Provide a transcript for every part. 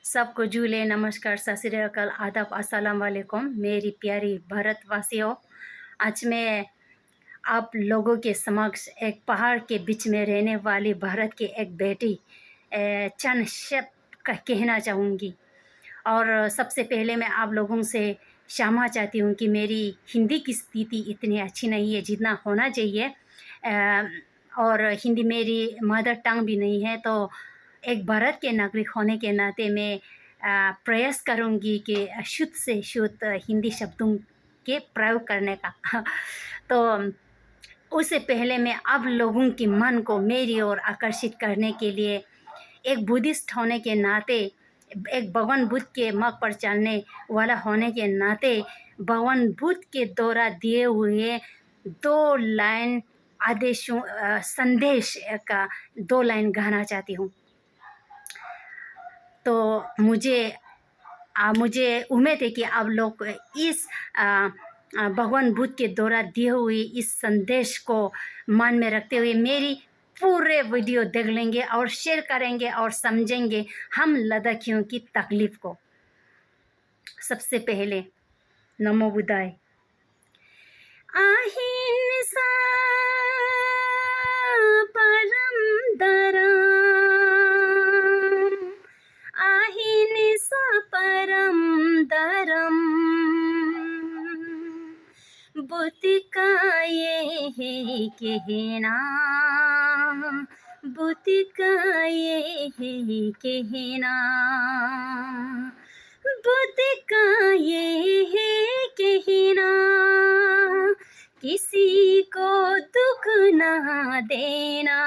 सबको जूले नमस्कार, सत श्री अकाल, आदाब, अस्सलाम वालेकुम मेरी प्यारी भारतवासियों। आज मैं आप लोगों के समक्ष एक पहाड़ के बीच में रहने वाली भारत की एक बेटी चंद शब्द का कहना चाहूँगी। और सबसे पहले मैं आप लोगों से क्षमा चाहती हूँ कि मेरी हिंदी की स्थिति इतनी अच्छी नहीं है जितना होना चाहिए। और हिंदी मेरी मदर टंग भी नहीं है, तो एक भारत के नागरिक होने के नाते मैं प्रयास करूँगी कि शुद्ध से शुद्ध हिंदी शब्दों के प्रयोग करने का। तो उससे पहले मैं आप लोगों के मन को मेरी ओर आकर्षित करने के लिए एक बुद्धिस्ट होने के नाते, एक भगवान बुद्ध के मार्ग पर चलने वाला होने के नाते भगवान बुद्ध के द्वारा दिए हुए 2 लाइन आदेशों संदेश का 2 लाइन गाना चाहती हूँ। तो मुझे उम्मीद है कि आप लोग इस भगवान बुद्ध के द्वारा दिए हुए इस संदेश को मन में रखते हुए मेरी पूरे वीडियो देख लेंगे और शेयर करेंगे और समझेंगे हम लद्दाखियों की तकलीफ को। सबसे पहले नमो बुद्धाय। अहिंसा परम धर्म, अहिंसा परम धर्म, बुद्ध का ये है कहना, बुद्ध का ये है कहना, बुद्ध का ये है कहना, किसी को दुख ना देना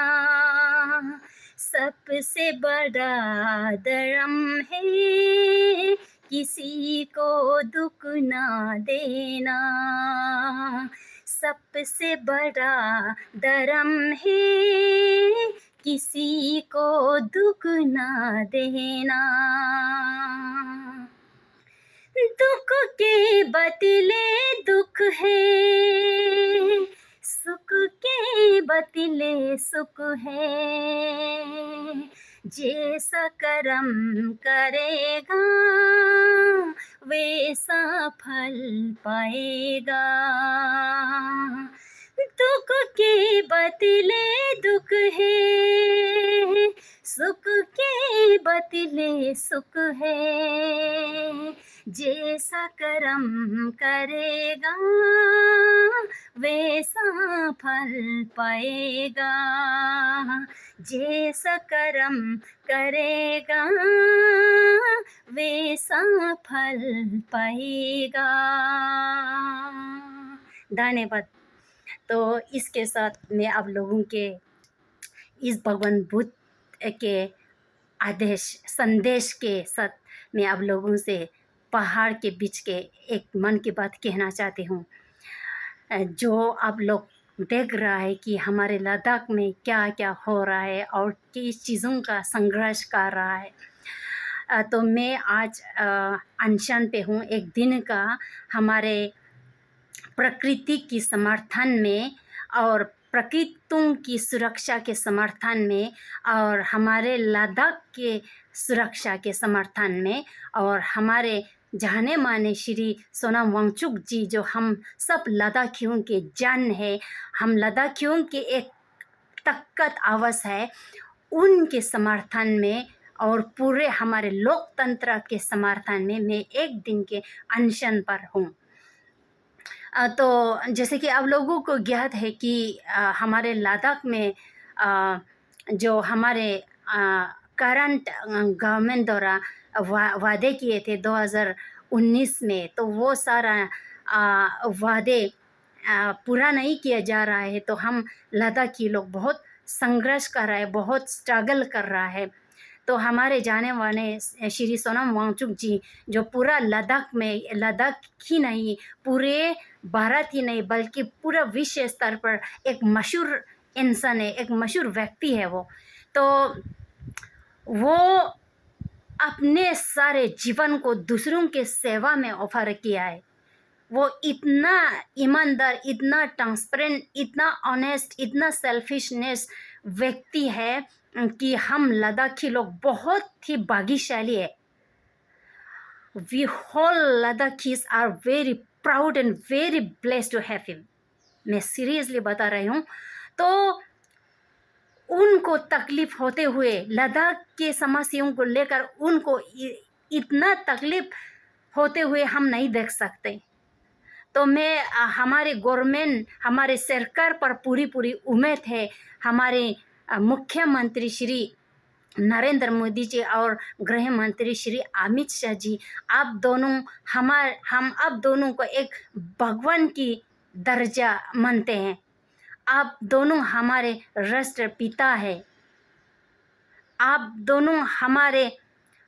सबसे बड़ा धर्म है, किसी को दुख ना देना सबसे बड़ा धर्म है, किसी को दुख ना देना। दुख के बदले दुख है, सुख के बदले सुख है, जैसा कर्म करेगा वैसा फल पाएगा। दुख के बदले दुख है, सुख के बदले सुख है, जैसा कर्म करेगा वैसा फल पाएगा, जैसा कर्म करेगा वैसा फल पाएगा। धन्यवाद। तो इसके साथ मैं आप लोगों के इस भगवान बुद्ध के आदेश संदेश के साथ मैं आप लोगों से पहाड़ के बीच के एक मन की बात कहना चाहती हूँ। जो आप लोग देख रहा है कि हमारे लद्दाख में क्या क्या हो रहा है और किस चीज़ों का संघर्ष कर रहा है। तो मैं आज अनशन पे हूँ एक दिन का, हमारे प्रकृति की समर्थन में और प्रकृतियों की सुरक्षा के समर्थन में और हमारे लद्दाख के सुरक्षा के समर्थन में और हमारे जाने माने श्री सोनम वांगचुक जी जो हम सब लद्दाखियों के जान है, हम लद्दाखियों के एक ताकत आवाज़ है, उनके समर्थन में और पूरे हमारे लोकतंत्र के समर्थन में मैं एक दिन के अनशन पर हूँ। तो जैसे कि आप लोगों को ज्ञात है कि हमारे लद्दाख में जो हमारे करंट गवर्नमेंट द्वारा वादे किए थे 2019 में, तो वो सारा वादे पूरा नहीं किया जा रहा है। तो हम लद्दाखी लोग बहुत संघर्ष कर रहा है, बहुत स्ट्रगल कर रहा है। तो हमारे जाने वाले श्री सोनम वांगचुक जी जो पूरा लद्दाख में, लद्दाख ही नहीं पूरे भारत ही नहीं बल्कि पूरा विश्व स्तर पर एक मशहूर इंसान है, एक मशहूर व्यक्ति है वो। तो वो अपने सारे जीवन को दूसरों के सेवा में ऑफर किया है। वो इतना ईमानदार, इतना ट्रांसपेरेंट, इतना ऑनेस्ट, इतना सेल्फिशनेस व्यक्ति है कि हम लद्दाखी लोग बहुत ही भाग्यशाली है। we whole Ladakhis are very proud and very blessed to have him. मैं सीरियसली बता रही हूँ। तो उनको तकलीफ होते हुए लद्दाख के समस्याओं को लेकर उनको इतना तकलीफ होते हुए हम नहीं देख सकते। तो मैं हमारे गवर्नमेंट, हमारे सरकार पर पूरी उम्मीद है। हमारे मुख्यमंत्री श्री नरेंद्र मोदी जी और गृह मंत्री श्री अमित शाह जी, आप दोनों हम आप दोनों को एक भगवान की दर्जा मानते हैं। आप दोनों हमारे राष्ट्रपिता है। आप दोनों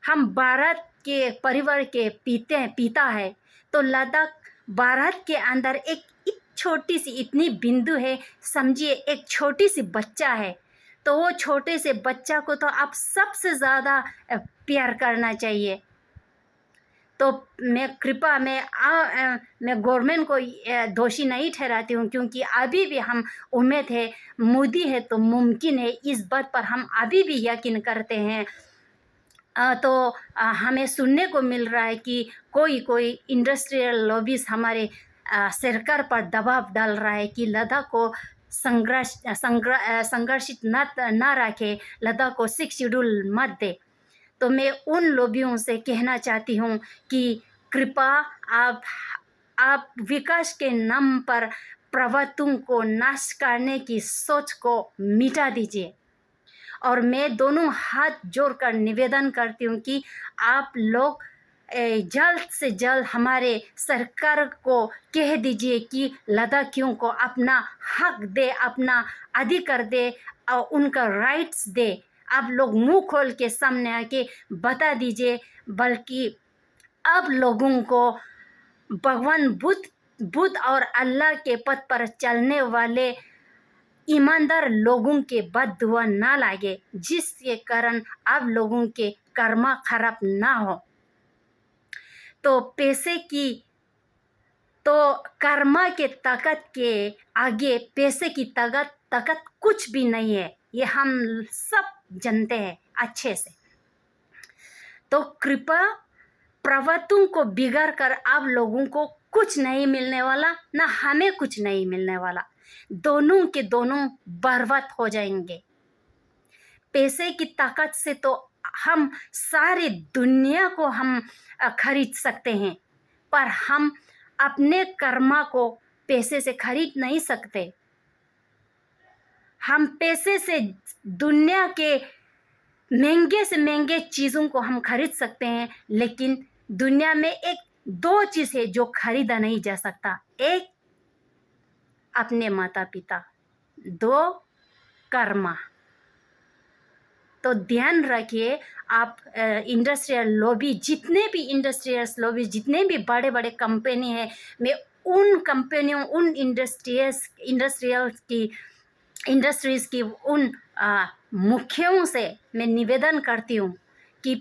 हम भारत के परिवार के पिता है। तो लद्दाख भारत के अंदर एक छोटी सी इतनी बिंदु है, समझिए एक छोटी सी बच्चा है। तो वो छोटे से बच्चा को तो आप सबसे ज़्यादा प्यार करना चाहिए। तो मैं गवर्नमेंट को दोषी नहीं ठहराती हूँ, क्योंकि अभी भी हम उम्मीद है, मोदी है तो मुमकिन है, इस बात पर हम अभी भी यकीन करते हैं। तो हमें सुनने को मिल रहा है कि कोई इंडस्ट्रियल लॉबीज हमारे सरकार पर दबाव डाल रहा है कि लद्दाख को संघर्षित न रखे, लद्दाख को 6 शेड्यूल मत दे। तो मैं उन लॉबियों से कहना चाहती हूँ कि कृपा आप विकास के नाम पर पर्वतों को नाश करने की सोच को मिटा दीजिए। और मैं दोनों हाथ जोड़कर निवेदन करती हूँ कि आप लोग जल्द से जल्द हमारे सरकार को कह दीजिए कि लद्दाखियों को अपना हक दे, अपना अधिकार दे और उनका राइट्स दे। आप लोग मुंह खोल के सामने आके बता दीजिए। बल्कि अब लोगों को भगवान बुद्ध और अल्लाह के पथ पर चलने वाले ईमानदार लोगों के बददुआ ना लागे, जिसके कारण आप लोगों के कर्मा खराब ना हो। तो कर्मा के ताकत के आगे पैसे की ताकत कुछ भी नहीं है, ये हम सब जानते हैं अच्छे से। तो कृपा पर्वतों को बिगाड़ कर आप लोगों को कुछ नहीं मिलने वाला, ना हमें कुछ नहीं मिलने वाला। दोनों के दोनों बर्बाद हो जाएंगे। पैसे की ताकत से तो हम सारी दुनिया को हम खरीद सकते हैं, पर हम अपने कर्मा को पैसे से खरीद नहीं सकते। हम पैसे से दुनिया के महंगे से महंगे चीज़ों को हम खरीद सकते हैं, लेकिन दुनिया में दो चीज़ है जो खरीदा नहीं जा सकता। एक अपने माता पिता, दो कर्मा। तो ध्यान रखिए आप इंडस्ट्रियल लॉबी, जितने भी बड़े बड़े कंपनी है, मैं उन कंपनियों, उन इंडस्ट्रीज़ की उन मुखियों से मैं निवेदन करती हूँ कि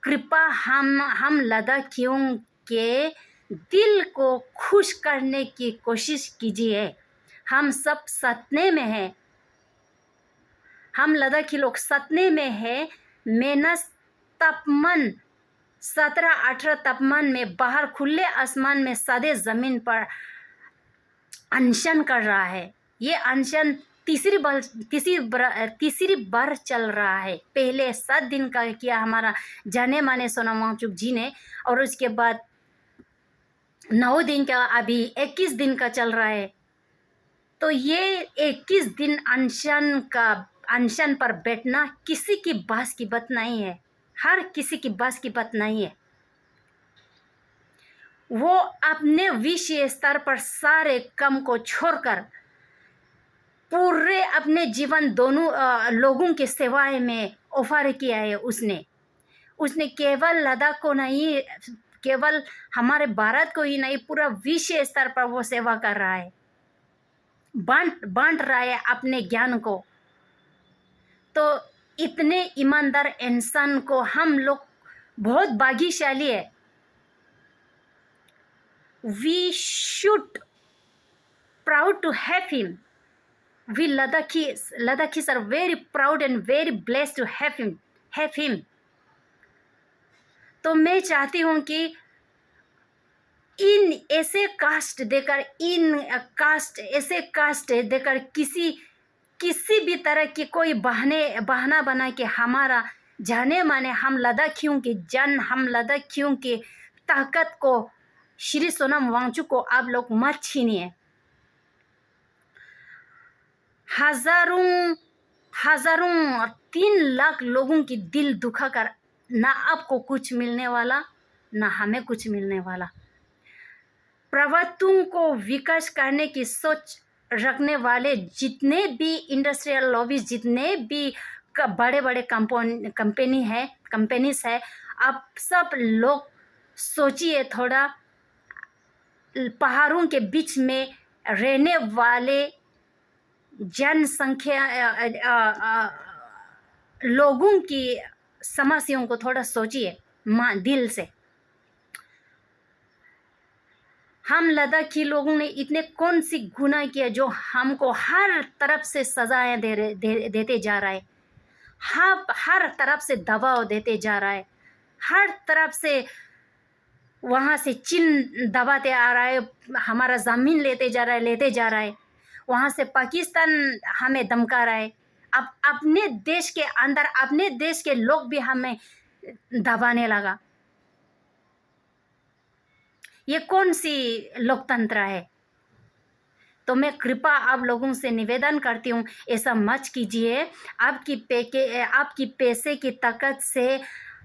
कृपा हम लद्दाखियों के दिल को खुश करने की कोशिश कीजिए। हम सब सपने में हैं, हम लद्दाखी लोग सपने में हैं। मेहनत तापमान 17-18 तापमान में बाहर खुले आसमान में सादे ज़मीन पर अनशन कर रहा है। ये अनशन तीसरी बार चल रहा है। पहले 7 दिन का किया हमारा जाने माने सोनम वांगचुक जी ने, और उसके बाद 9 दिन का, अभी 21 दिन का चल रहा है। तो ये 21 दिन अनशन पर बैठना किसी की बस की बात नहीं है, हर किसी की बस की बात नहीं है। वो अपने विषय स्तर पर सारे काम को छोड़कर पूरे अपने जीवन दोनों लोगों की सेवाएं में ऑफर किया है। उसने केवल लद्दाख को नहीं, केवल हमारे भारत को ही नहीं, पूरा विश्व स्तर पर वो सेवा कर रहा है, बांट रहा है अपने ज्ञान को। तो इतने ईमानदार इंसान को हम लोग बहुत भाग्यशाली है। We should proud to have him. We Ladakhis are very proud and very blessed to have him. तो मैं चाहती हूँ कि इन ऐसे कास्ट देकर, इन कास्ट ऐसे कास्ट देकर किसी भी तरह की कोई बहाना बना के हमारा जाने माने हम लद्दाखियों की जान, हम लद्दाखियों की ताकत को, श्री सोनम वांगचुक को आप लोग मत छीनिए। हजारों 3 लाख लोगों की दिल दुखा कर ना आपको कुछ मिलने वाला, ना हमें कुछ मिलने वाला। प्रवृत्तियों को विकास करने की सोच रखने वाले जितने भी इंडस्ट्रियल लॉबीज, जितने भी बड़े बड़े कंपनीज है, आप सब लोग सोचिए थोड़ा, पहाड़ों के बीच में रहने वाले जनसंख्या लोगों की समस्याओं को थोड़ा सोचिए दिल से। हम लद्दाखी लोगों ने इतने कौन सी गुनाह किया जो हमको हर तरफ से सजाएं देते जा रहा है, हर तरफ से दबाव देते जा रहा है, हर तरफ से वहाँ से चीन दबाते आ रहा है, हमारा ज़मीन लेते जा रहा है, वहाँ से पाकिस्तान हमें धमका रहा है। अब अपने देश के अंदर अपने देश के लोग भी हमें दबाने लगा। ये कौन सी लोकतंत्र है? तो मैं कृपा आप लोगों से निवेदन करती हूँ, ऐसा मत कीजिए। आपकी पैसे की ताकत से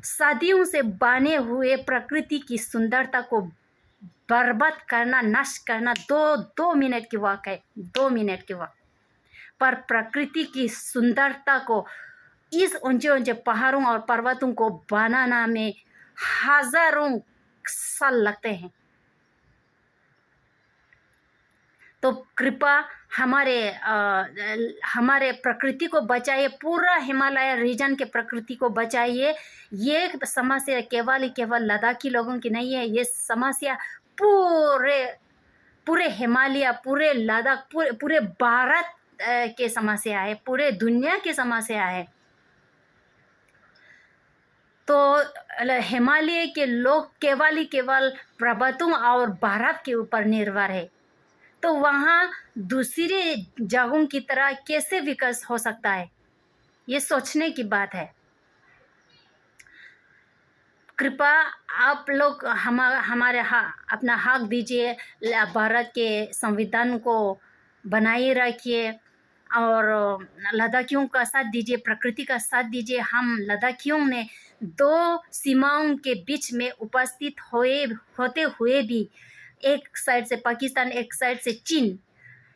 सदियों से बने हुए प्रकृति की सुंदरता को बर्बाद करना, नष्ट करना 2 मिनट की वक्त है, 2 मिनट की वक्त। पर प्रकृति की सुंदरता को, इस ऊंचे ऊंचे पहाड़ों और पर्वतों को बनाना में हजारों साल लगते हैं। तो कृपा हमारे प्रकृति को बचाइए, पूरा हिमालय रीजन के प्रकृति को बचाइए। ये समस्या केवल लद्दाखी लोगों की नहीं है, ये समस्या पूरे हिमालय, पूरे लद्दाख, पूरे भारत के समस्या है, पूरे दुनिया की समस्या है। तो हिमालय के लोग केवल पर्वतों और बर्फ के ऊपर निर्भर है, तो वहाँ दूसरी जगहों की तरह कैसे विकास हो सकता है? ये सोचने की बात है। कृपया आप लोग हमारे अपना हक दीजिए, भारत के संविधान को बनाए रखिए और लद्दाखियों का साथ दीजिए, प्रकृति का साथ दीजिए। हम लद्दाखियों ने 2 सीमाओं के बीच में उपस्थित होते हुए भी, एक साइड से पाकिस्तान, एक साइड से चीन,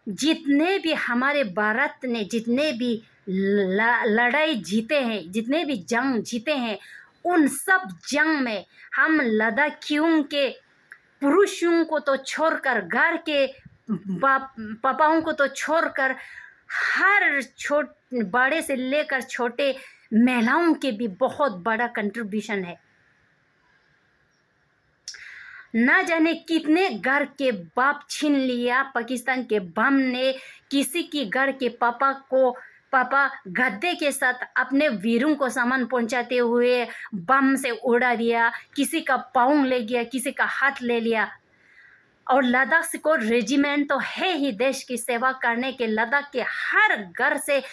जितने भी हमारे भारत ने जितने भी लड़ाई जीते हैं, जितने भी जंग जीते हैं, उन सब जंग में हम लद्दाखियों के पुरुषों को तो छोड़कर, घर के पापाओं को तो छोड़कर, हर बड़े से लेकर छोटे महिलाओं के भी बहुत बड़ा कंट्रीब्यूशन है। ना जाने कितने घर के बाप छीन लिया पाकिस्तान के बम ने, किसी की घर के पापा गद्दे के साथ अपने वीरों को सामान पहुंचाते हुए बम से उड़ा दिया, किसी का पाँव ले गया, किसी का हाथ ले लिया। और लद्दाख को रेजिमेंट तो है ही देश की सेवा करने के। लद्दाख के हर घर से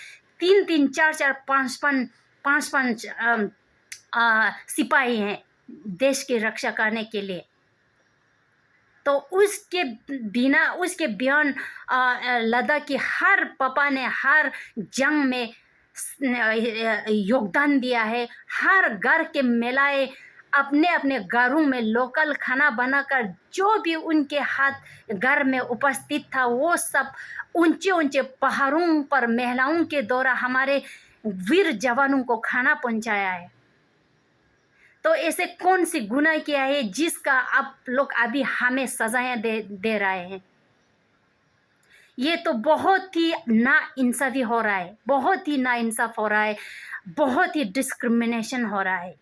3-3, 4-4, 5-5 सिपाही हैं देश की रक्षा करने के लिए। तो उसके बयान लद्दाख की हर पापा ने हर जंग में योगदान दिया है। हर घर के महिलाएं अपने अपने घरों में लोकल खाना बनाकर, जो भी उनके हाथ घर में उपस्थित था, वो सब ऊंचे ऊंचे पहाड़ों पर महिलाओं के द्वारा हमारे वीर जवानों को खाना पहुंचाया है। तो ऐसे कौन सी गुनाह किया है जिसका आप लोग अभी हमें सजाएं दे रहे हैं? ये तो बहुत ही नाइंसाफी हो रहा है, बहुत ही नाइंसाफ हो रहा है, बहुत ही डिस्क्रिमिनेशन हो रहा है।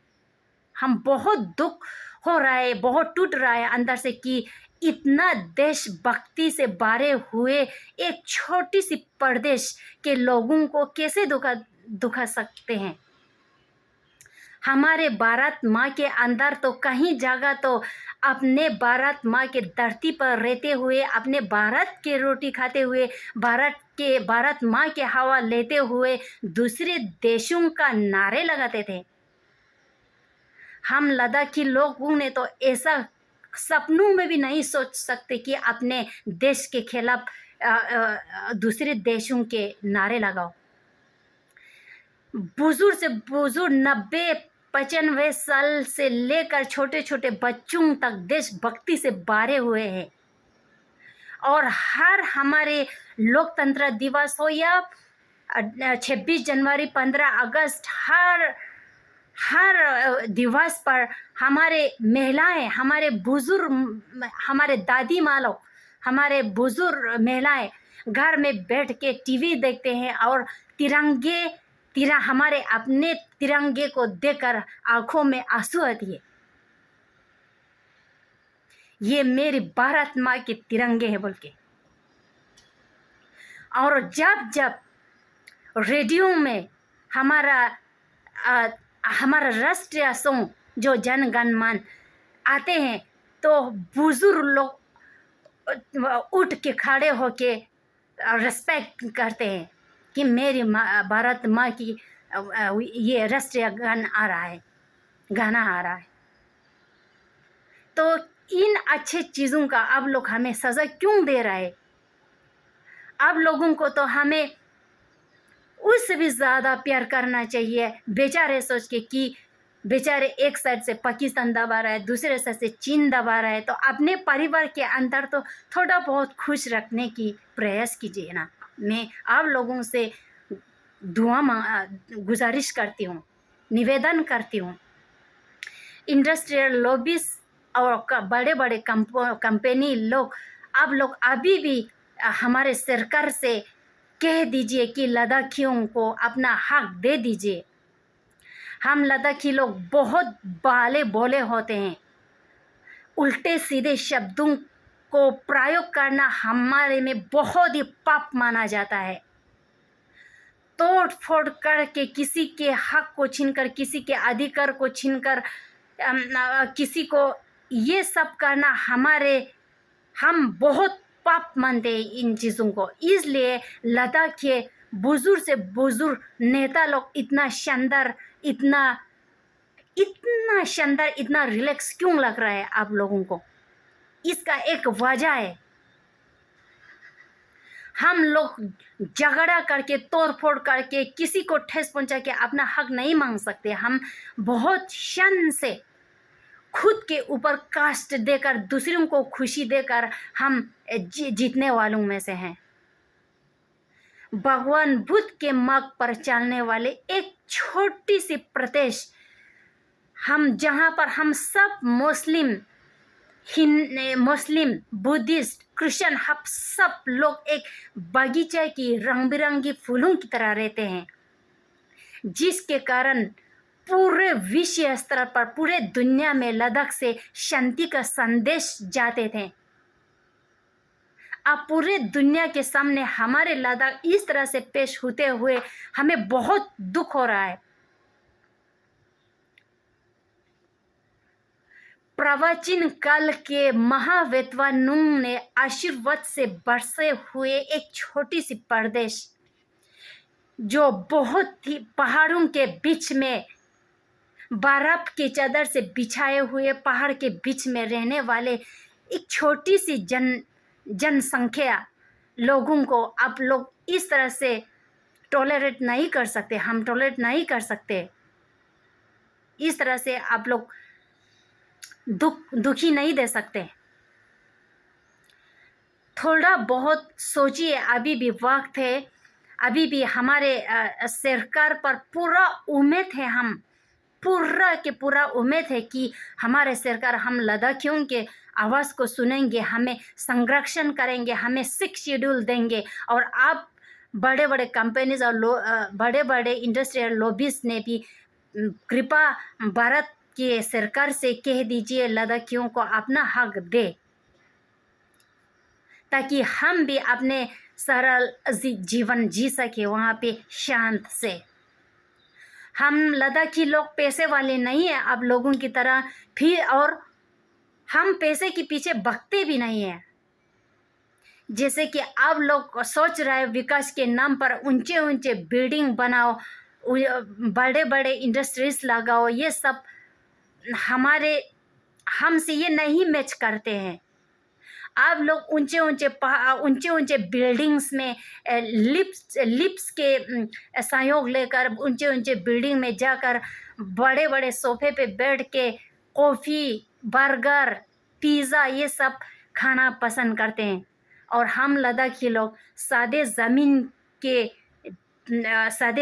हम बहुत दुख हो रहा है, बहुत टूट रहा है अंदर से कि इतना देशभक्ति से भरे हुए एक छोटी सी प्रदेश के लोगों को कैसे दुखा सकते हैं। हमारे भारत माँ के अंदर तो कहीं जगह तो अपने भारत माँ के धरती पर रहते हुए, अपने भारत के रोटी खाते हुए, भारत माँ के हवा लेते हुए दूसरे देशों का नारे लगाते थे। हम लद्दाखी लोगों ने तो ऐसा सपनों में भी नहीं सोच सकते कि अपने देश के खिलाफ दूसरे देशों के नारे लगाओ। बुजुर्ग से बुजुर्ग 90-95 साल से लेकर छोटे छोटे बच्चों तक देशभक्ति से भरे हुए हैं। और हर हमारे लोकतंत्र दिवस हो या 26 जनवरी, 15 अगस्त, हर दिवस पर हमारे महिलाएं, हमारे बुजुर्ग, हमारे दादी माँ लोग, हमारे बुजुर्ग महिलाएं घर में बैठ के टीवी देखते हैं और हमारे अपने तिरंगे को देखकर आंखों में आंसू आती है। ये मेरी भारत माँ के तिरंगे हैं बोल के। और जब जब रेडियो में हमारा राष्ट्रीय सॉन्ग जो जन गण मन आते हैं तो बुजुर्ग लोग उठ के खड़े होके रिस्पेक्ट करते हैं कि मेरी भारत माँ की ये राष्ट्रीय गाना आ रहा है। तो इन अच्छे चीज़ों का अब लोग हमें सज़ा क्यों दे रहे हैं? अब लोगों को तो हमें उससे भी ज़्यादा प्यार करना चाहिए, बेचारे सोच के कि बेचारे एक साइड से पाकिस्तान दबा रहा है, दूसरे साइड से चीन दबा रहा है, तो अपने परिवार के अंदर तो थोड़ा बहुत खुश रखने की प्रयास कीजिए ना। मैं आप लोगों से गुजारिश करती हूँ, निवेदन करती हूँ। इंडस्ट्रियल लॉबीज और बड़े बड़े कंपनी लोग, आप लोग अभी भी हमारे सरकार से कह दीजिए कि लद्दाखियों को अपना हक दे दीजिए। हम लद्दाखी लोग बहुत भोले होते हैं। उल्टे सीधे शब्दों को प्रयोग करना हमारे में बहुत ही पाप माना जाता है। तोड़ फोड़ करके किसी के हक को छीनकर, किसी के अधिकार को छीनकर किसी को ये सब करना हम बहुत पाप मानते हैं इन चीज़ों को। इसलिए लद्दाख के बुजुर्ग से बुजुर्ग नेता लोग इतना शानदार, इतना रिलैक्स क्यों लग रहा है आप लोगों को? इसका एक वजह है, हम लोग झगड़ा करके, तोड़ फोड़ करके, किसी को ठेस पहुंचा के अपना हक नहीं मांग सकते। हम बहुत शान से खुद के ऊपर कष्ट देकर, दूसरों को खुशी देकर हम जीतने वालों में से हैं। भगवान बुद्ध के मार्ग पर चलने वाले एक छोटी सी प्रदेश, हम जहाँ पर हम सब मुस्लिम, बुद्धिस्ट, क्रिश्चियन, हम सब लोग एक बगीचे की रंग बिरंगी फूलों की तरह रहते हैं, जिसके कारण पूरे विश्व स्तर पर, पूरे दुनिया में लद्दाख से शांति का संदेश जाते थे। अब पूरे दुनिया के सामने हमारे लद्दाख इस तरह से पेश होते हुए हमें बहुत दुख हो रहा है। प्राचीन काल के महाविद्वानों ने आशीर्वाद से बरसे हुए एक छोटी सी प्रदेश, जो बहुत ही पहाड़ों के बीच में, बर्फ की चादर से बिछाए हुए पहाड़ के बीच में रहने वाले एक छोटी सी जनसंख्या लोगों को आप लोग इस तरह से टॉलरेट नहीं कर सकते। हम टॉलरेट नहीं कर सकते। इस तरह से आप लोग दुखी नहीं दे सकते। थोड़ा बहुत सोचिए, अभी भी वक्त है, अभी भी हमारे सरकार पर पूरा उम्मीद है, हम पूरा उम्मीद है कि हमारे सरकार हम लद्दाखियों के आवाज़ को सुनेंगे, हमें संरक्षण करेंगे, हमें 6 शेड्यूल देंगे। और आप बड़े बड़े कंपनीज और बड़े बड़े इंडस्ट्रियल लॉबीज ने भी कृपा भारत के सरकार से कह दीजिए लद्दाखियों को अपना हक दे, ताकि हम भी अपने सरल जीवन जी सके वहाँ पे शांत से। हम लद्दाखी लोग पैसे वाले नहीं हैं आप लोगों की तरह, फिर और हम पैसे के पीछे भागते भी नहीं हैं। जैसे कि आप लोग सोच रहे हैं विकास के नाम पर ऊंचे ऊंचे बिल्डिंग बनाओ, बड़े बड़े इंडस्ट्रीज लगाओ, ये सब हमसे ये नहीं मैच करते हैं। आप लोग ऊंचे ऊंचे बिल्डिंग्स में लिप्स के सहयोग लेकर ऊंचे ऊंचे बिल्डिंग में जाकर बड़े बड़े सोफे पे बैठ के कॉफ़ी, बर्गर, पिज़्ज़ा ये सब खाना पसंद करते हैं, और हम लद्दाखी लोग सादे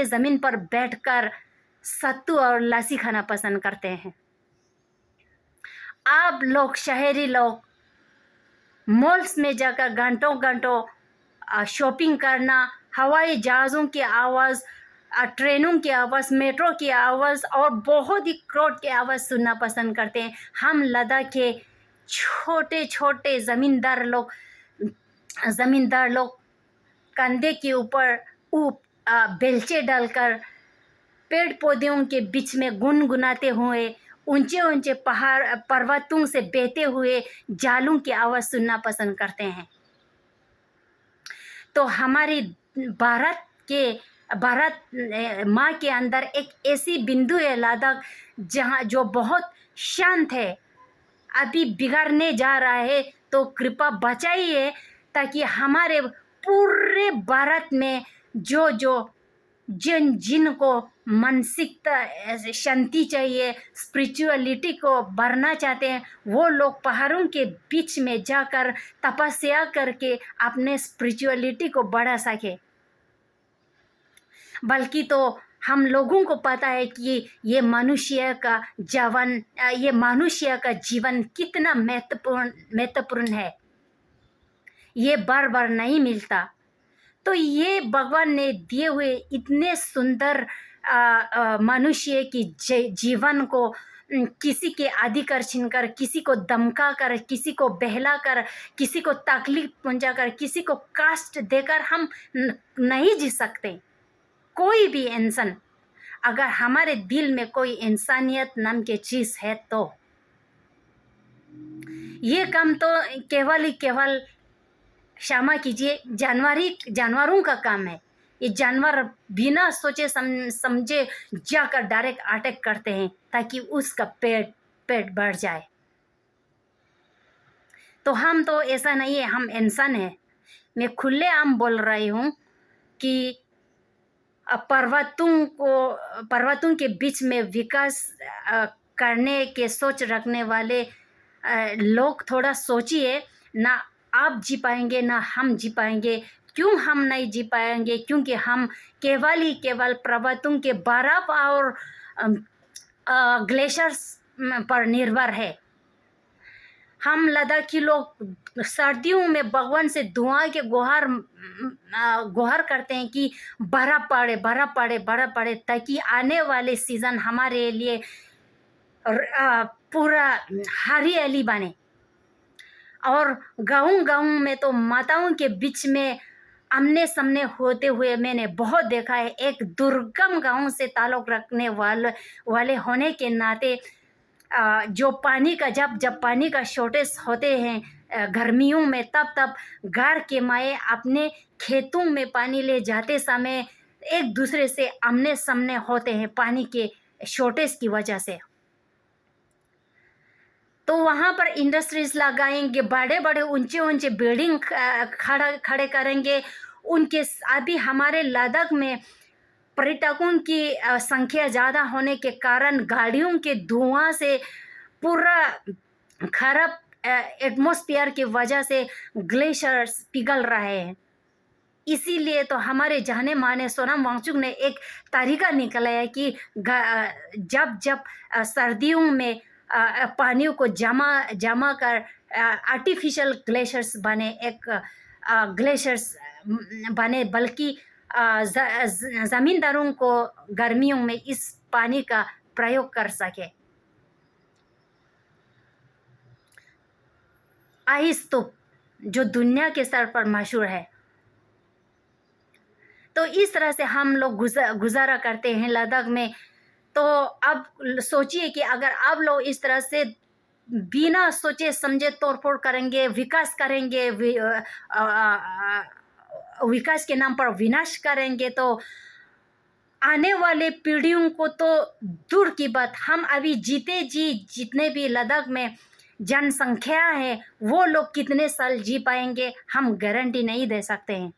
ज़मीन पर बैठकर सत्तू और लस्सी खाना पसंद करते हैं। आप लोग शहरी लोग मॉल्स में जाकर घंटों घंटों शॉपिंग करना, हवाई जहाज़ों की आवाज़, ट्रेनों की आवाज़, मेट्रो की आवाज़ और बहुत ही क्राउड की आवाज़ सुनना पसंद करते हैं। हम लद्दाख के छोटे छोटे ज़मींदार लोग कंधे के ऊपर बेलचे डालकर पेड़ पौधों के बीच में गुनगुनाते हुए ऊंचे ऊंचे पहाड़ पर्वतों से बहते हुए जालों की आवाज़ सुनना पसंद करते हैं। तो हमारी भारत माँ के अंदर एक ऐसी बिंदु है लद्दाख जहाँ जो बहुत शांत है, अभी बिगड़ने जा रहा है, तो कृपा बचाइए ताकि हमारे पूरे भारत में जिनको मानसिकता शांति चाहिए, स्पिरिचुअलिटी को बढ़ना चाहते हैं, वो लोग पहाड़ों के बीच में जाकर तपस्या करके अपने स्पिरिचुअलिटी को बढ़ा सके। बल्कि तो हम लोगों को पता है कि ये मनुष्य का जीवन कितना महत्वपूर्ण है, ये बार बार नहीं मिलता। तो ये भगवान ने दिए हुए इतने सुंदर मनुष्य की जीवन को किसी के अधिकार छीनकर, किसी को धमका कर, किसी को बहला कर, किसी को तकलीफ पहुंचाकर, किसी को कष्ट देकर हम नहीं जी सकते। कोई भी इंसान, अगर हमारे दिल में कोई इंसानियत नाम की चीज़ है तो ये काम तो केवल क्षमा कीजिए जानवरों का काम है। ये जानवर बिना सोचे समझे जाकर डायरेक्ट अटैक करते हैं ताकि उसका पेट बढ़ जाए। तो हम तो ऐसा नहीं है, हम इंसान हैं। मैं खुलेआम बोल रही हूँ कि पर्वतों के बीच में विकास करने के सोच रखने वाले लोग थोड़ा सोचिए, ना आप जी पाएंगे ना हम जी पाएंगे। क्यों हम नहीं जी पाएंगे? क्योंकि हम केवल पर्वतों के बर्फ और ग्लेशियर्स पर निर्भर है। हम लद्दाखी लोग सर्दियों में भगवान से दुआ के गुहार करते हैं कि बर्फ पड़े ताकि आने वाले सीज़न हमारे लिए पूरा हरियाली बने। और गाँव में तो माताओं के बीच में आमने सामने होते हुए मैंने बहुत देखा है। एक दुर्गम गांव से ताल्लुक़ रखने वाले होने के नाते जो पानी का जब पानी का शॉर्टेज होते हैं गर्मियों में, तब घर के माए अपने खेतों में पानी ले जाते समय एक दूसरे से आमने सामने होते हैं पानी के शॉर्टेज की वजह से। तो वहाँ पर इंडस्ट्रीज लगाएंगे, बड़े ऊंचे बिल्डिंग खड़े करेंगे उनके। अभी हमारे लद्दाख में पर्यटकों की संख्या ज़्यादा होने के कारण गाड़ियों के धुआं से पूरा खराब एटमॉस्फेयर की वजह से ग्लेशियर्स पिघल रहे हैं। इसीलिए तो हमारे जाने माने सोनम वांगचुक ने एक तरीका निकाला है कि जब सर्दियों में पानियों को जमा कर आर्टिफिशियल ग्लेशियर्स बने, बल्कि ज़मींदारों को गर्मियों में इस पानी का प्रयोग कर सके। आइस स्तूप जो दुनिया के स्तर पर मशहूर है। तो इस तरह से हम लोग गुजारा करते हैं लद्दाख में। तो अब सोचिए कि अगर आप लोग इस तरह से बिना सोचे समझे तोड़फोड़ करेंगे, विकास करेंगे, विकास के नाम पर विनाश करेंगे, तो आने वाले पीढ़ियों को तो दूर की बात, हम अभी जीते जी जितने भी लद्दाख में जनसंख्या है वो लोग कितने साल जी पाएंगे हम गारंटी नहीं दे सकते हैं।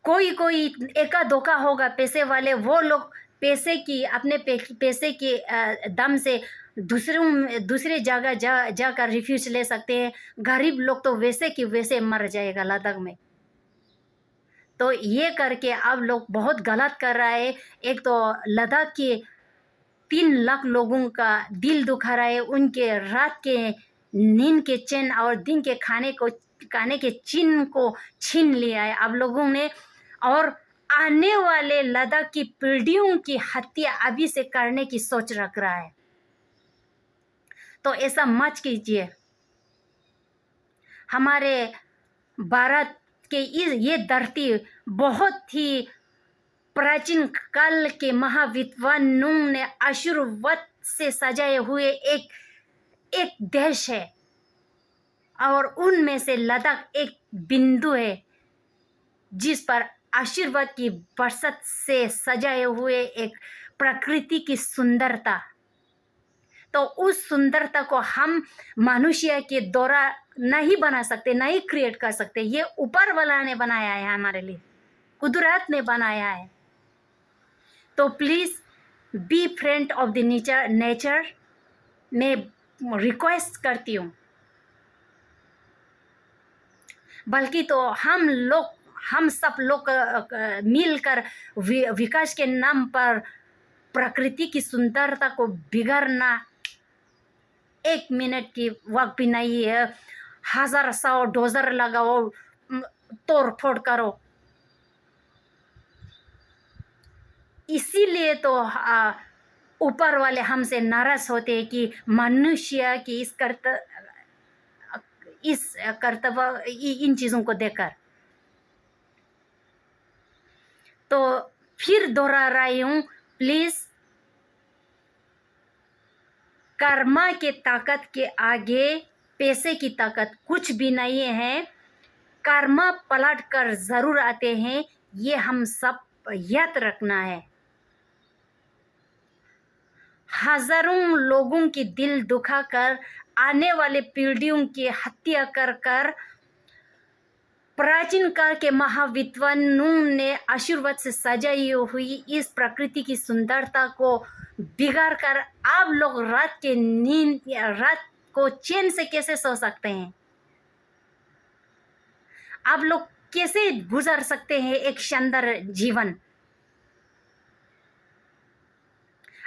कोई कोई एका धोखा होगा पैसे वाले, वो लोग पैसे की अपने पैसे के दम से दूसरे जगह जाकर रिफ्यूज ले सकते हैं। गरीब लोग तो वैसे की वैसे मर जाएगा लद्दाख में। तो ये करके अब लोग बहुत गलत कर रहा है। एक तो लद्दाख के 3 लाख लोगों का दिल दुखा रहा है, उनके रात के नींद के चैन और दिन के खाने के चिन्ह को छीन लिया है आप लोगों ने, और आने वाले लद्दाख की पीढ़ियों की हत्या अभी से करने की सोच रख रहा है। तो ऐसा मत कीजिए। हमारे भारत के ये धरती बहुत ही प्राचीन काल के महाविद्वानों ने आशीर्वाद से सजाए हुए एक देश है, और उनमें से लद्दाख एक बिंदु है जिस पर आशीर्वाद की बरसात से सजाए हुए एक प्रकृति की सुंदरता। तो उस सुंदरता को हम मनुष्य के द्वारा नहीं बना सकते, नहीं क्रिएट कर सकते। ये ऊपर वाला ने बनाया है, हमारे लिए कुदरत ने बनाया है। तो please be friend of the nature मैं रिक्वेस्ट करती हूँ। बल्कि तो हम सब लोग मिलकर विकास के नाम पर प्रकृति की सुंदरता को बिगाड़ना 1 मिनट की वक्त भी नहीं है। 1000 डोजर लगाओ, तोड़ फोड़ करो। इसीलिए तो ऊपर वाले हमसे नाराज होते हैं कि मनुष्य की इस कर्तव्य इन चीज़ों को देखकर। तो फिर दोहरा रही हूँ, प्लीज कर्मा के ताकत के आगे पैसे की ताकत कुछ भी नहीं है। कर्मा पलट कर जरूर आते हैं, ये हम सब याद रखना है। हजारों लोगों की दिल दुखाकर, आने वाले पीढ़ियों की हत्या कर प्राचीन काल के महाविद्वानों ने आशीर्वाद से सजाई हुई इस प्रकृति की सुंदरता को बिगाड़ कर आप लोग रात को चैन से कैसे सो सकते हैं? आप लोग कैसे गुजार सकते हैं एक शानदार जीवन?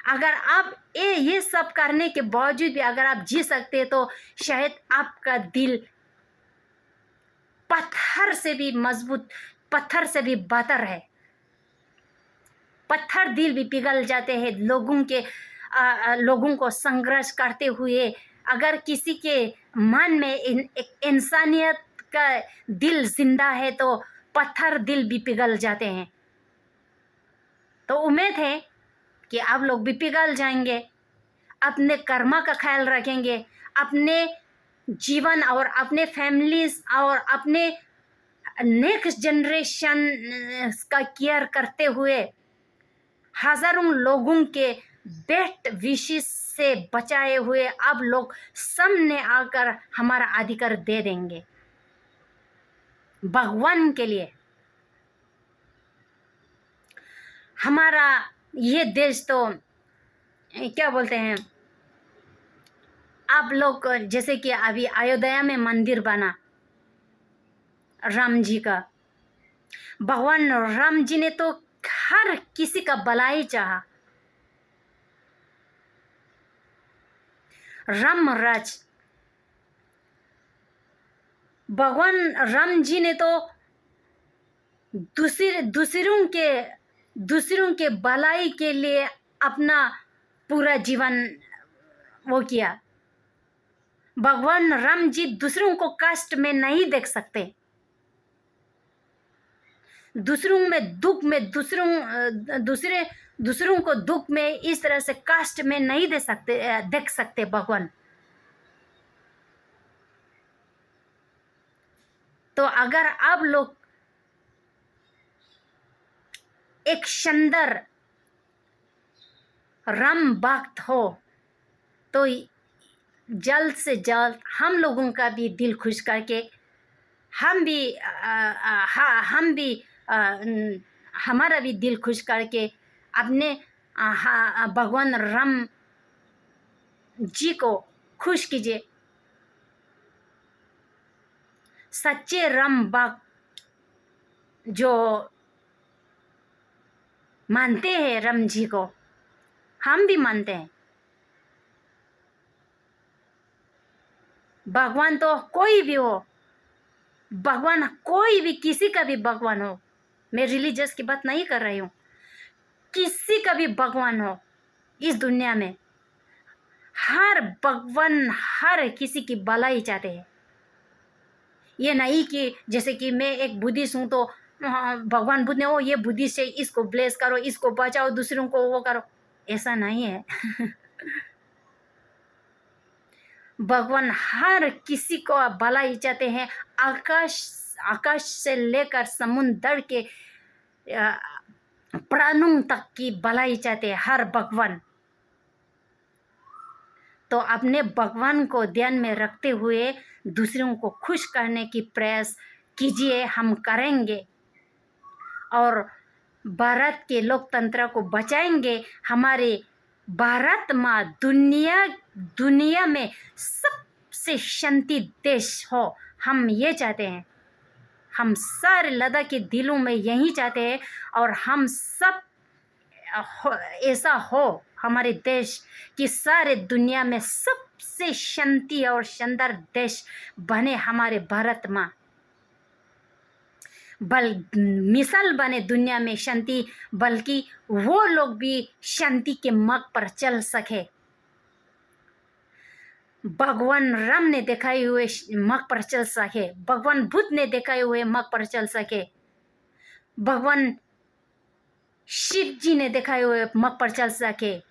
अगर आप ये सब करने के बावजूद भी अगर आप जी सकते तो शायद आपका दिल पत्थर से भी मजबूत, पत्थर से भी बहतर है। पत्थर दिल भी पिघल जाते हैं लोगों को संघर्ष करते हुए। अगर किसी के मन में एक इंसानियत का दिल जिंदा है तो पत्थर दिल भी पिघल जाते हैं। तो उम्मीद है कि आप लोग भी पिघल जाएंगे, अपने कर्मा का ख्याल रखेंगे, अपने जीवन और अपने फैमिलीज और अपने नेक्स्ट जनरेशन का केयर करते हुए हजारों लोगों के बेस्ट विशेष से बचाए हुए अब लोग सामने आकर हमारा अधिकार दे देंगे भगवान के लिए। हमारा ये देश तो क्या बोलते हैं, आप लोग जैसे कि अभी अयोध्या में मंदिर बना राम जी का, भगवान राम जी ने तो हर किसी का भलाई चाहा। राम राज भगवान राम जी ने तो दूसरों के भलाई के लिए अपना पूरा जीवन वो किया। भगवान राम जी दूसरों को कष्ट में नहीं देख सकते। दूसरों में दुख में दूसरों को दुख में इस तरह से कष्ट में नहीं देख सकते भगवान। तो अगर आप लोग एक सुंदर राम भक्त हो तो जल्द से जल्द हम लोगों का भी दिल खुश करके हम भी हमारा भी दिल खुश करके अपने भगवान राम जी को खुश कीजिए। सच्चे राम भक्त जो मानते हैं राम जी को, हम भी मानते हैं। भगवान तो कोई भी हो, भगवान कोई भी, किसी का भी भगवान हो, मैं रिलीजियस की बात नहीं कर रही हूँ, किसी का भी भगवान हो इस दुनिया में, हर भगवान हर किसी की भलाई चाहते हैं। ये नहीं कि जैसे कि मैं एक बुद्धिस्ट हूँ तो भगवान बुद्ध ने ओ ये बुद्धिस्ट है, इसको ब्लेस करो, इसको बचाओ, दूसरों को वो करो, ऐसा नहीं है। भगवान हर किसी को भलाई चाहते हैं। आकाश से लेकर समुद्र के प्राणों तक की भलाई चाहते हैं हर भगवान। तो अपने भगवान को ध्यान में रखते हुए दूसरों को खुश करने की प्रयास कीजिए, हम करेंगे और भारत के लोकतंत्र को बचाएंगे। हमारे भारत माँ दुनिया में सबसे शांति देश हो, हम ये चाहते हैं। हम सारे लद्दाख के दिलों में यही चाहते हैं और हम सब ऐसा हो हमारे देश कि सारे दुनिया में सबसे शांति और शानदार देश बने हमारे भारत माँ, मिसाल बने दुनिया में शांति, बल्कि वो लोग भी शांति के मार्ग पर चल सके। भगवान राम ने दिखाए हुए मार्ग पर चल सके, भगवान बुद्ध ने दिखाए हुए मार्ग पर चल सके, भगवान शिव जी ने दिखाए हुए मार्ग पर चल सके।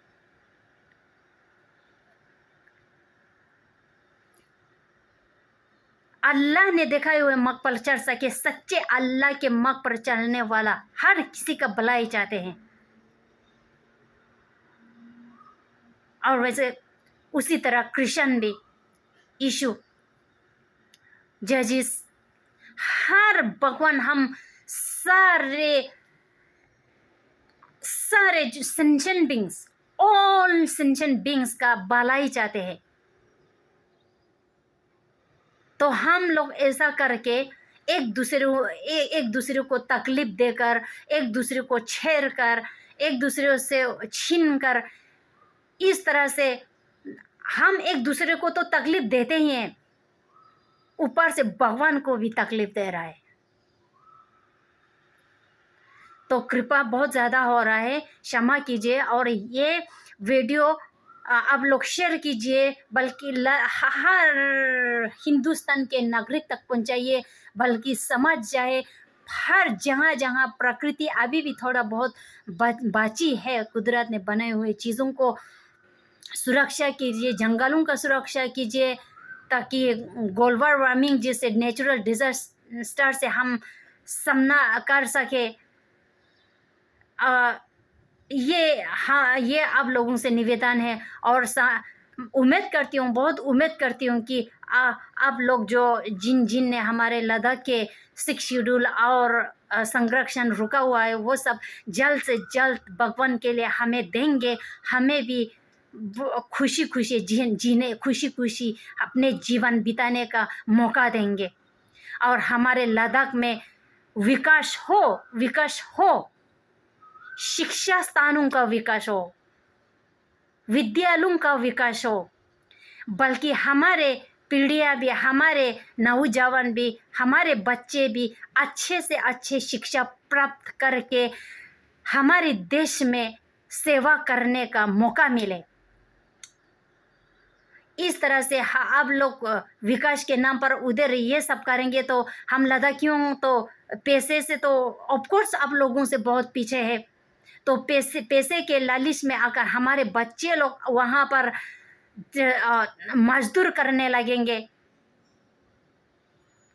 अल्लाह ने दिखाए हुए मार्ग पर चल सके। सच्चे अल्लाह के मार्ग पर चलने वाला हर किसी का भलाई चाहते हैं। और वैसे उसी तरह कृष्ण भी, यीशु, जजिस, हर भगवान, हम सारे जो sentient beings, all sentient beings का भलाई चाहते हैं। तो हम लोग ऐसा करके एक दूसरे को तकलीफ देकर, एक दूसरे को छेड़ कर, एक दूसरे से छीन कर, इस तरह से हम एक दूसरे को तो तकलीफ देते ही हैं, ऊपर से भगवान को भी तकलीफ दे रहा है। तो कृपा बहुत ज़्यादा हो रहा है, क्षमा कीजिए। और ये वीडियो आप लोग शेयर कीजिए, बल्कि हर हिंदुस्तान के नागरिक तक पहुंचाइए, बल्कि समझ जाए। हर जहाँ प्रकृति अभी भी थोड़ा बहुत बाची है, कुदरत ने बनाए हुए चीज़ों को सुरक्षा कीजिए, जंगलों का सुरक्षा कीजिए, ताकि ग्लोबल वार्मिंग जैसे नेचुरल डिजास्टर से हम सामना कर सके। ये आप लोगों से निवेदन है। और उम्मीद करती हूँ, बहुत उम्मीद करती हूँ कि आप लोग जो जिन ने हमारे लद्दाख के 6 शेड्यूल और संरक्षण रुका हुआ है, वो सब जल्द से जल्द भगवान के लिए हमें देंगे। हमें भी खुशी खुशी अपने जीवन बिताने का मौका देंगे और हमारे लद्दाख में विकास हो, शिक्षा स्थानों का विकास हो, विद्यालयों का विकास हो, बल्कि हमारे पीढ़ियाँ भी, हमारे नौजवान भी, हमारे बच्चे भी अच्छे से अच्छे शिक्षा प्राप्त करके हमारे देश में सेवा करने का मौका मिले। इस तरह से आप लोग विकास के नाम पर उधर ये सब करेंगे तो हम लद्दाखियों तो पैसे से तो ऑफ कोर्स आप लोगों से बहुत पीछे है। तो पैसे के लालच में आकर हमारे बच्चे लोग वहाँ पर मजदूर करने लगेंगे,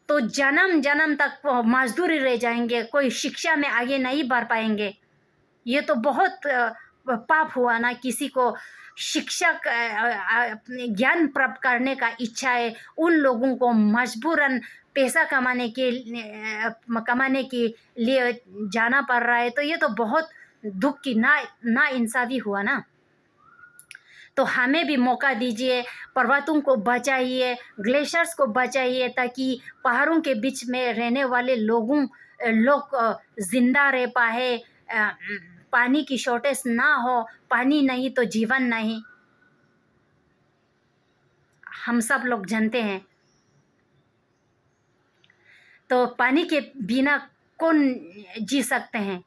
तो जन्म जन्म तक वो मजदूरी रह जाएंगे, कोई शिक्षा में आगे नहीं बढ़ पाएंगे। ये तो बहुत पाप हुआ ना। किसी को शिक्षा ज्ञान प्राप्त करने का इच्छा है, उन लोगों को मजबूरन पैसा कमाने के लिए जाना पड़ रहा है, तो ये तो बहुत दुख की ना इंसाफी हुआ ना। तो हमें भी मौका दीजिए, पर्वतों को बचाइए, ग्लेशियर्स को बचाइए, ताकि पहाड़ों के बीच में रहने वाले लोग जिंदा रह पाए, पानी की शॉर्टेज ना हो। पानी नहीं तो जीवन नहीं, हम सब लोग जानते हैं। तो पानी के बिना कौन जी सकते हैं?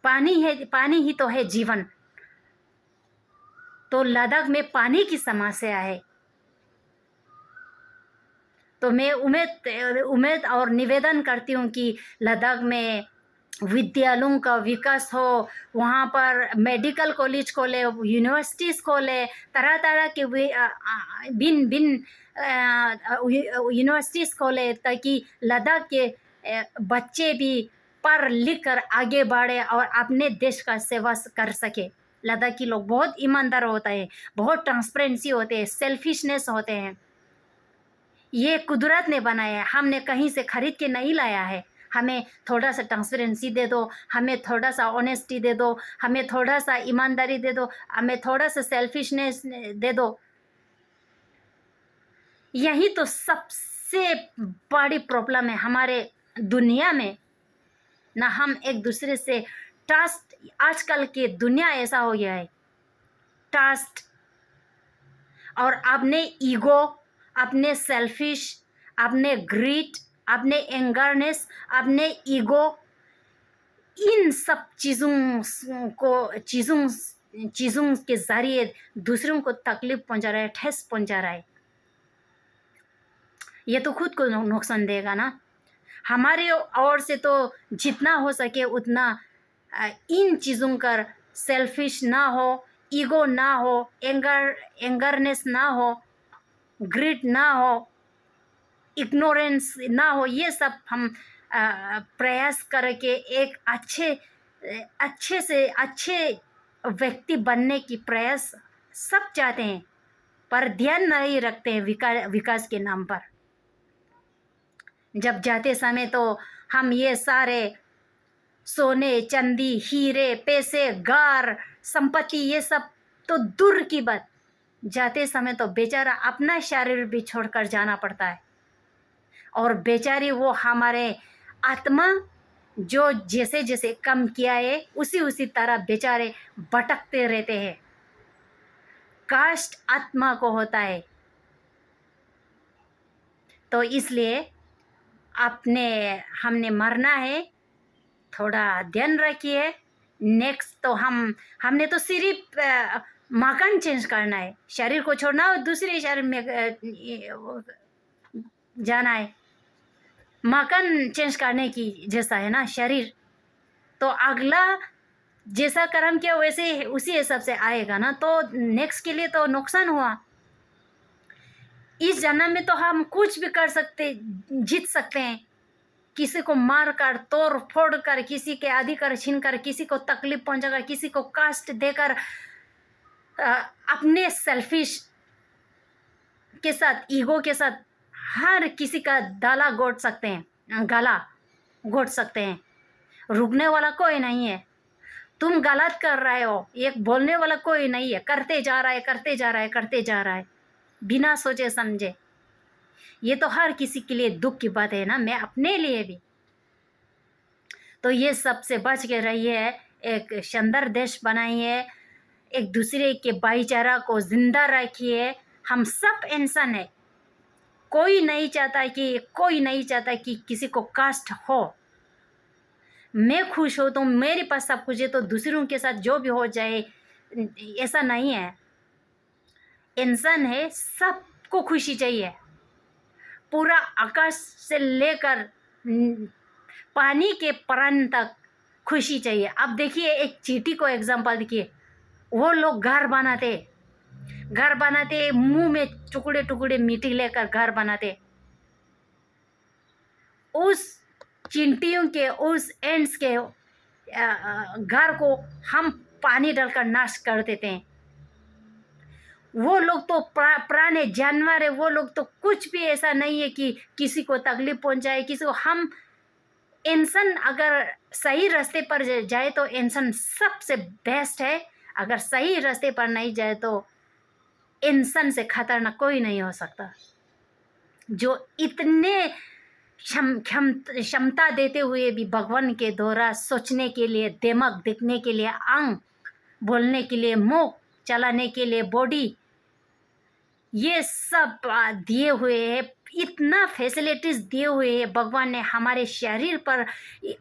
पानी ही तो है जीवन। तो लद्दाख में पानी की समस्या है। तो मैं उम्मीद और निवेदन करती हूँ कि लद्दाख में विद्यालयों का विकास हो, वहाँ पर मेडिकल कॉलेज खोले, यूनिवर्सिटीज़ खोले, तरह तरह के भिन्न भिन्न यूनिवर्सिटीज़ खोले, ताकि लद्दाख के बच्चे भी पढ़ लिख कर आगे बढ़े और अपने देश का सेवा कर सके। लद्दाखी लोग बहुत ईमानदार होता है, बहुत ट्रांसपेरेंसी होते हैं, सेल्फिशनेस होते हैं। ये कुदरत ने बनाया है, हमने कहीं से खरीद के नहीं लाया है। हमें थोड़ा सा ट्रांसपेरेंसी दे दो, हमें थोड़ा सा ऑनेस्टी दे दो, हमें थोड़ा सा ईमानदारी दे दो, हमें थोड़ा सा सेल्फिशनेस दे दो। यही तो सबसे बड़ी प्रॉब्लम है हमारे दुनिया में ना। हम एक दूसरे से ट्रस्ट, आजकल की दुनिया ऐसा हो गया है, ट्रस्ट और अपने ईगो, अपने सेल्फिश, अपने ग्रीड, अपने एंगरनेस, अपने ईगो, इन सब चीज़ों के ज़रिए दूसरों को तकलीफ पहुंचा रहा है, ठेस पहुंचा रहा है। ये तो खुद को नुकसान देगा ना। हमारे ओर से तो जितना हो सके उतना इन चीज़ों कर सेल्फिश ना हो, ईगो ना हो, एंगरनेस ना हो, ग्रिड ना हो, इग्नोरेंस ना हो। ये सब हम प्रयास करके एक अच्छे व्यक्ति बनने की प्रयास सब चाहते हैं, पर ध्यान नहीं रखते हैं विकास के नाम पर। जब जाते समय तो हम ये सारे सोने, चांदी, हीरे, पैसे, घर, संपत्ति, ये सब तो दूर की बात, जाते समय तो बेचारा अपना शरीर भी छोड़कर जाना पड़ता है। और बेचारी वो हमारे आत्मा जो जैसे जैसे कम किया है उसी तरह बेचारे भटकते रहते हैं। कष्ट आत्मा को होता है। तो इसलिए हमने मरना है, थोड़ा ध्यान रखिए। नेक्स्ट तो हमने तो सिर्फ मकान चेंज करना है, शरीर को छोड़ना और दूसरे शरीर में जाना है। मकान चेंज करने की जैसा है ना शरीर, तो अगला जैसा कर्म किया वैसे उसी हिसाब से आएगा ना। तो नेक्स्ट के लिए तो नुकसान हुआ। इस जन्म में तो हम कुछ भी कर सकते, जीत सकते हैं। किसी को मार कर, तोड़ फोड़ कर, किसी के अधिकार छीन कर, किसी को तकलीफ पहुंचाकर, किसी को कष्ट देकर, अपने सेल्फिश के साथ, ईगो के साथ हर किसी का गला घोट सकते हैं। रुकने वाला कोई नहीं है। तुम गलत कर रहे हो, एक बोलने वाला कोई नहीं है। करते जा रहा है बिना सोचे समझे। ये तो हर किसी के लिए दुख की बात है ना, मैं अपने लिए भी। तो ये सबसे बच के रहिए, एक शानदार देश बनाइए, एक दूसरे के भाईचारा को जिंदा रखिए। हम सब इंसान है, कोई नहीं चाहता कि किसी को कष्ट हो। मैं खुश हो तो मेरे पास सब कुछ है, तो दूसरों के साथ जो भी हो जाए ऐसा नहीं है। इंसान है, सबको खुशी चाहिए। पूरा आकाश से लेकर पानी के प्राण तक खुशी चाहिए। अब देखिए एक चींटी को एग्जांपल देखिए, वो लोग घर बनाते मुंह में टुकड़े टुकड़े मिट्टी लेकर घर बनाते। उस चींटियों के, उस एंड्स के घर को हम पानी डालकर नाश कर देते हैं। वो लोग तो प्राणी जानवर है, वो लोग तो कुछ भी ऐसा नहीं है कि किसी को तकलीफ पहुंचाए, किसी को। हम इंसान अगर सही रास्ते पर जाए तो इंसान सबसे बेस्ट है। अगर सही रास्ते पर नहीं जाए तो इंसान से खतरनाक कोई नहीं हो सकता। जो इतने क्षमता देते हुए भी भगवान के द्वारा सोचने के लिए, दिमाग देखने के लिए, आंख बोलने के लिए, मुंह चलाने के लिए, बॉडी, ये सब दिए हुए है। इतना फैसिलिटीज दिए हुए है भगवान ने हमारे शरीर पर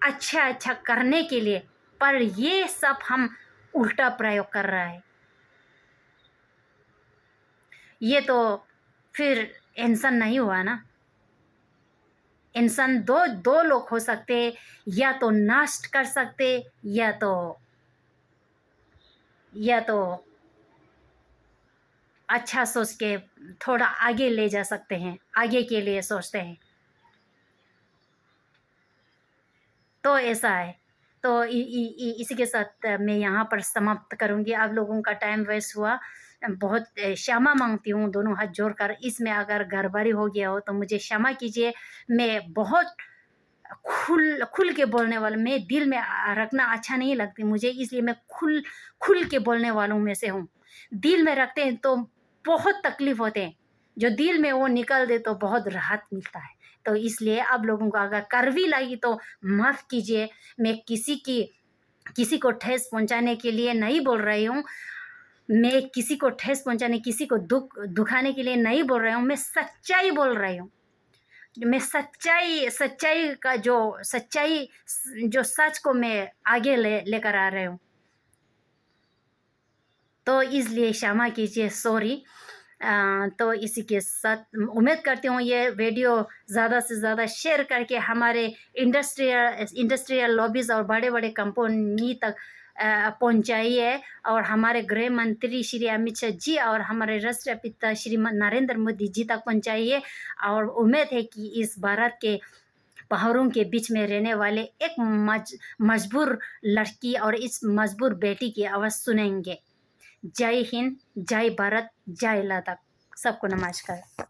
अच्छा करने के लिए, पर ये सब हम उल्टा प्रयोग कर रहा है। ये तो फिर इंसान नहीं हुआ ना। इंसान दो लोग हो सकते, या तो नाश कर सकते, या तो अच्छा सोच के थोड़ा आगे ले जा सकते हैं, आगे के लिए सोचते हैं। तो ऐसा है। तो इसी के साथ मैं यहाँ पर समाप्त करूँगी। आप लोगों का टाइम वेस्ट हुआ, बहुत क्षमा मांगती हूँ दोनों हाथ जोड़कर। इसमें अगर गड़बड़ी हो गया हो तो मुझे क्षमा कीजिए। मैं बहुत खुल के बोलने वाला, मैं दिल में रखना अच्छा नहीं लगती मुझे, इसलिए मैं खुल के बोलने वालों में से हूँ। दिल में रखते हैं तो बहुत तकलीफ होते हैं, जो दिल में वो निकल दे तो बहुत राहत मिलता है। तो इसलिए आप लोगों को अगर कड़वी लगी तो माफ़ कीजिए। मैं किसी को ठेस पहुंचाने के लिए नहीं बोल रही हूँ। मैं किसी को ठेस पहुंचाने, किसी को दुखाने के लिए नहीं बोल रही हूँ। मैं सच्चाई बोल रही हूँ। मैं सच्चाई का जो सच को मैं आगे लेकर आ रही हूँ। तो इसलिए क्षमा कीजिए, सॉरी। तो इसी के साथ उम्मीद करती हूँ ये वीडियो ज़्यादा से ज़्यादा शेयर करके हमारे इंडस्ट्रियल लॉबीज़ और बड़े बड़े कंपनी तक पहुँचाइए, और हमारे गृह मंत्री श्री अमित शाह जी और हमारे राष्ट्रपिता श्री नरेंद्र मोदी जी तक पहुँचाइए। और उम्मीद है कि इस भारत के पहाड़ों के बीच में रहने वाले एक मजबूर लड़की और इस मजबूर बेटी की आवाज़ सुनेंगे। जय हिंद, जय भारत, जय लद्दाख। सबको नमस्कार।